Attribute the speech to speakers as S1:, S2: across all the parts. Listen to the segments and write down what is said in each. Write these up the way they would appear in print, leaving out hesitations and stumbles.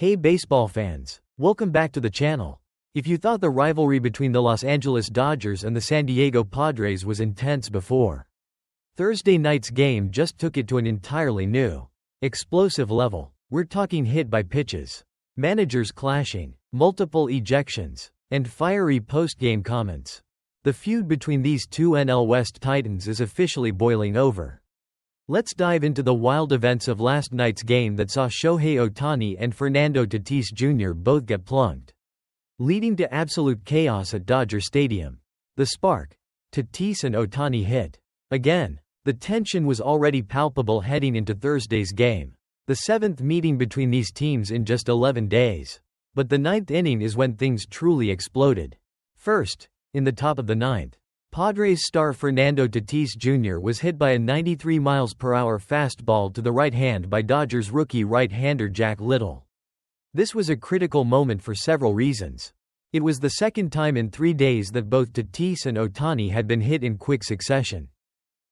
S1: Hey baseball fans, welcome back to the channel. If you thought the rivalry between the Los Angeles Dodgers and the San Diego Padres was intense before, Thursday night's game just took it to an entirely new, explosive level. We're talking hit by pitches, managers clashing, multiple ejections, and fiery post-game comments. The feud between these two NL West titans is officially boiling over. Let's dive into the wild events of last night's game that saw Shohei Ohtani and Fernando Tatis Jr. both get plunked, leading to absolute chaos at Dodger Stadium. The spark, Tatis and Ohtani hit again. The tension was already palpable heading into Thursday's game, the seventh meeting between these teams in just 11 days. But the ninth inning is when things truly exploded. First, in the top of the ninth, Padres star Fernando Tatis Jr. was hit by a 93 mph fastball to the right hand by Dodgers rookie right-hander Jack Little. This was a critical moment for several reasons. It was the second time in 3 days that both Tatis and Ohtani had been hit in quick succession.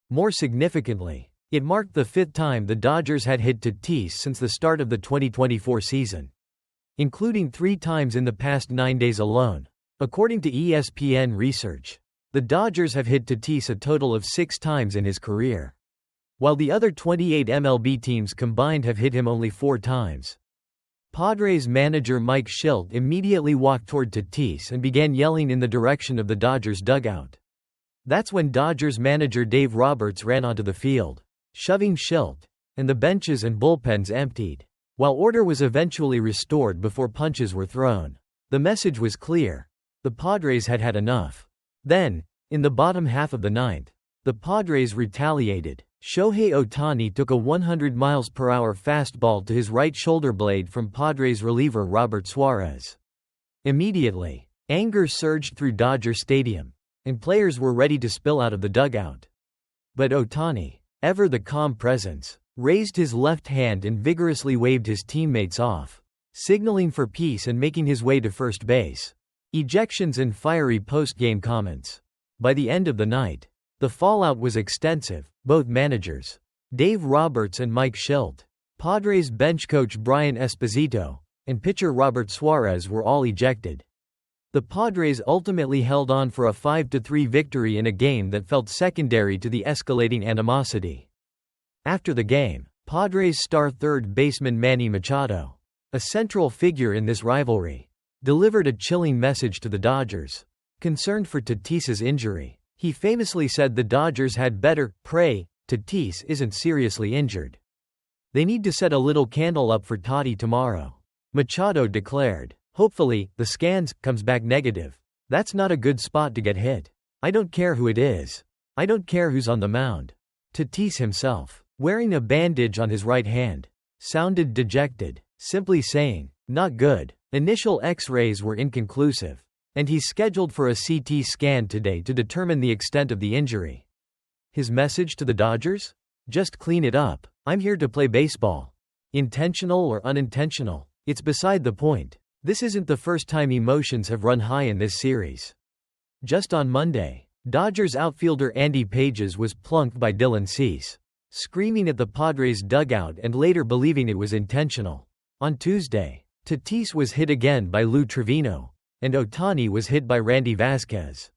S1: More significantly, it marked the fifth time the Dodgers had hit Tatis since the start of the 2024 season, including 3 times in the past 9 days alone. According to ESPN research, the Dodgers have hit Tatis a total of 6 times in his career, while the other 28 MLB teams combined have hit him only 4 times. Padres manager Mike Shildt immediately walked toward Tatis and began yelling in the direction of the Dodgers dugout. That's when Dodgers manager Dave Roberts ran onto the field, shoving Shildt, and the benches and bullpens emptied. While order was eventually restored before punches were thrown, the message was clear: the Padres had had enough. Then, in the bottom half of the ninth, the Padres retaliated. Shohei Ohtani took a 100 mph fastball to his right shoulder blade from Padres reliever Robert Suarez. Immediately, anger surged through Dodger Stadium, and players were ready to spill out of the dugout. But Ohtani, ever the calm presence, raised his left hand and vigorously waved his teammates off, signaling for peace and making his way to first base. Ejections and fiery post-game comments. By the end of the night, the fallout was extensive. Both managers, Dave Roberts and Mike Shildt, Padres bench coach Brian Esposito, and pitcher Robert Suarez were all ejected. The Padres ultimately held on for a 5-3 victory in a game that felt secondary to the escalating animosity. After the game, Padres star third baseman Manny Machado, a central figure in this rivalry, delivered a chilling message to the Dodgers. Concerned for Tatis's injury, he famously said the Dodgers had better pray Tatis isn't seriously injured. They need to set a little candle up for Tati tomorrow, Machado declared. Hopefully, the scans comes back negative. That's not a good spot to get hit. I don't care who it is. I don't care who's on the mound. Tatis himself, wearing a bandage on his right hand, sounded dejected, simply saying, "Not good." Initial X-rays were inconclusive, and he's scheduled for a CT scan today to determine the extent of the injury. His message to the Dodgers? Just clean it up. I'm here to play baseball. Intentional or unintentional, it's beside the point. This isn't the first time emotions have run high in this series. Just on Monday, Dodgers outfielder Andy Pages was plunked by Dylan Cease, screaming at the Padres dugout and later believing it was intentional. On Tuesday, Tatis was hit again by Lou Trevino, and Ohtani was hit by Randy Vasquez,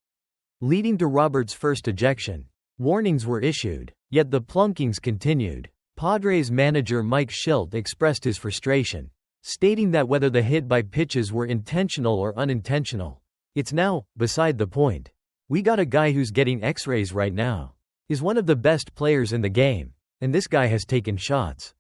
S1: leading to Roberts' first ejection. Warnings were issued, yet the plunkings continued. Padres manager Mike Shildt expressed his frustration, stating that whether the hit by pitches were intentional or unintentional, it's now beside the point. We got a guy who's getting X-rays right now. He's one of the best players in the game, and this guy has taken shots.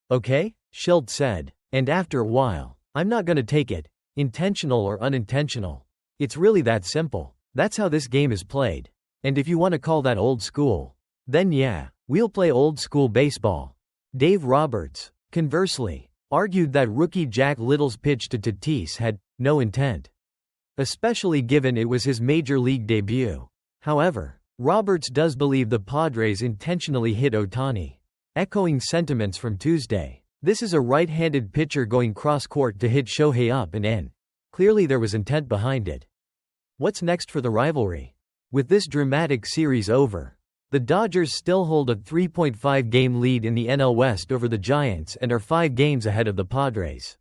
S1: Okay? Shildt said. And after a while, I'm not gonna take it, intentional or unintentional. It's really that simple. That's how this game is played. And if you want to call that old school, then yeah, we'll play old school baseball. Dave Roberts, conversely, argued that rookie Jack Little's pitch to Tatis had no intent, especially given it was his major league debut. However, Roberts does believe the Padres intentionally hit Ohtani, echoing sentiments from Tuesday. This is a right-handed pitcher going cross-court to hit Shohei up and in. Clearly there was intent behind it. What's next for the rivalry? With this dramatic series over, the Dodgers still hold a 3.5-game lead in the NL West over the Giants and are 5 games ahead of the Padres.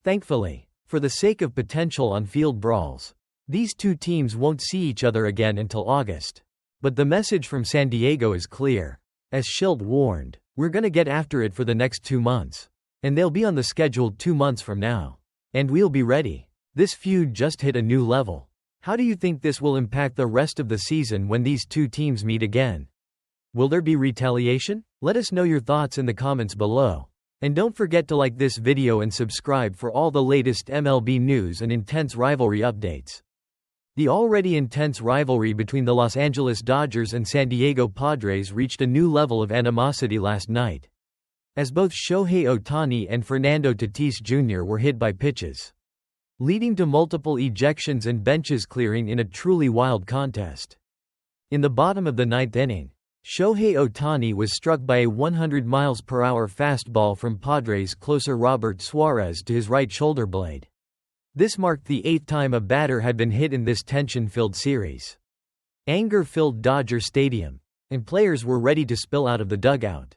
S1: Thankfully, for the sake of potential on-field brawls, these two teams won't see each other again until August. But the message from San Diego is clear. As Shildt warned, "We're gonna get after it for the next 2 months. And they'll be on the schedule 2 months from now. And we'll be ready." This feud just hit a new level. How do you think this will impact the rest of the season when these two teams meet again? Will there be retaliation? Let us know your thoughts in the comments below. And don't forget to like this video and subscribe for all the latest MLB news and intense rivalry updates. The already intense rivalry between the Los Angeles Dodgers and San Diego Padres reached a new level of animosity last night, as both Shohei Ohtani and Fernando Tatis Jr. were hit by pitches, leading to multiple ejections and benches clearing in a truly wild contest. In the bottom of the ninth inning, Shohei Ohtani was struck by a 100 mph fastball from Padres closer Robert Suarez to his right shoulder blade. This marked the 8th time a batter had been hit in this tension-filled series. Anger filled Dodger Stadium, and players were ready to spill out of the dugout.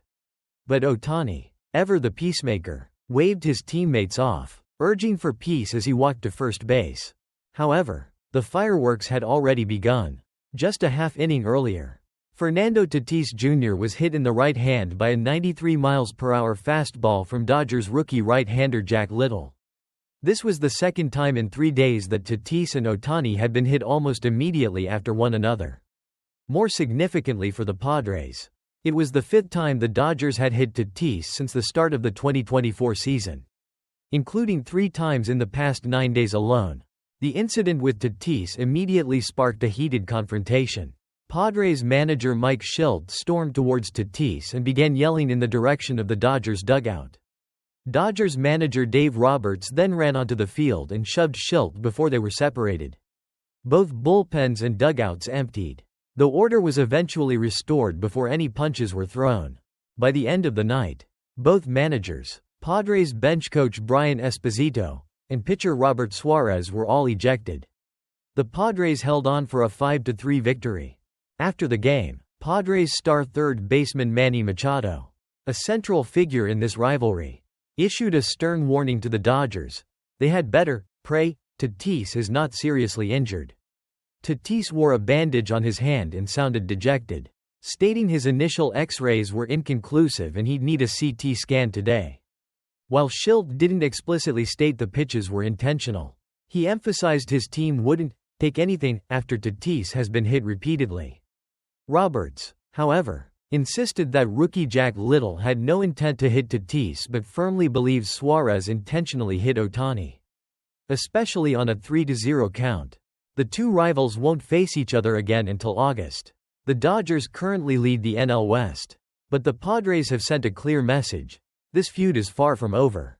S1: But Ohtani, ever the peacemaker, waved his teammates off, urging for peace as he walked to first base. However, the fireworks had already begun. Just a half-inning earlier, Fernando Tatis Jr. was hit in the right hand by a 93 mph fastball from Dodgers rookie right-hander Jack Little. This was the second time in 3 days that Tatis and Ohtani had been hit almost immediately after one another. More significantly for the Padres, it was the 5th time the Dodgers had hit Tatis since the start of the 2024 season, including 3 times in the past 9 days alone. The incident with Tatis immediately sparked a heated confrontation. Padres manager Mike Shildt stormed towards Tatis and began yelling in the direction of the Dodgers dugout. Dodgers manager Dave Roberts then ran onto the field and shoved Shildt before they were separated. Both bullpens and dugouts emptied, though order was eventually restored before any punches were thrown. By the end of the night, both managers, Padres bench coach Brian Esposito, and pitcher Robert Suarez were all ejected. The Padres held on for a 5-3 victory. After the game, Padres star third baseman Manny Machado, a central figure in this rivalry, issued a stern warning to the Dodgers. They had better pray Tatis is not seriously injured. Tatis wore a bandage on his hand and sounded dejected, stating his initial X-rays were inconclusive and he'd need a CT scan today. While Shildt didn't explicitly state the pitches were intentional, he emphasized his team wouldn't take anything after Tatis has been hit repeatedly. Roberts, however, insisted that rookie Jack Little had no intent to hit Tatis but firmly believes Suarez intentionally hit Ohtani, especially on a 3-0 count. The two rivals won't face each other again until August. The Dodgers currently lead the NL West, but the Padres have sent a clear message: this feud is far from over.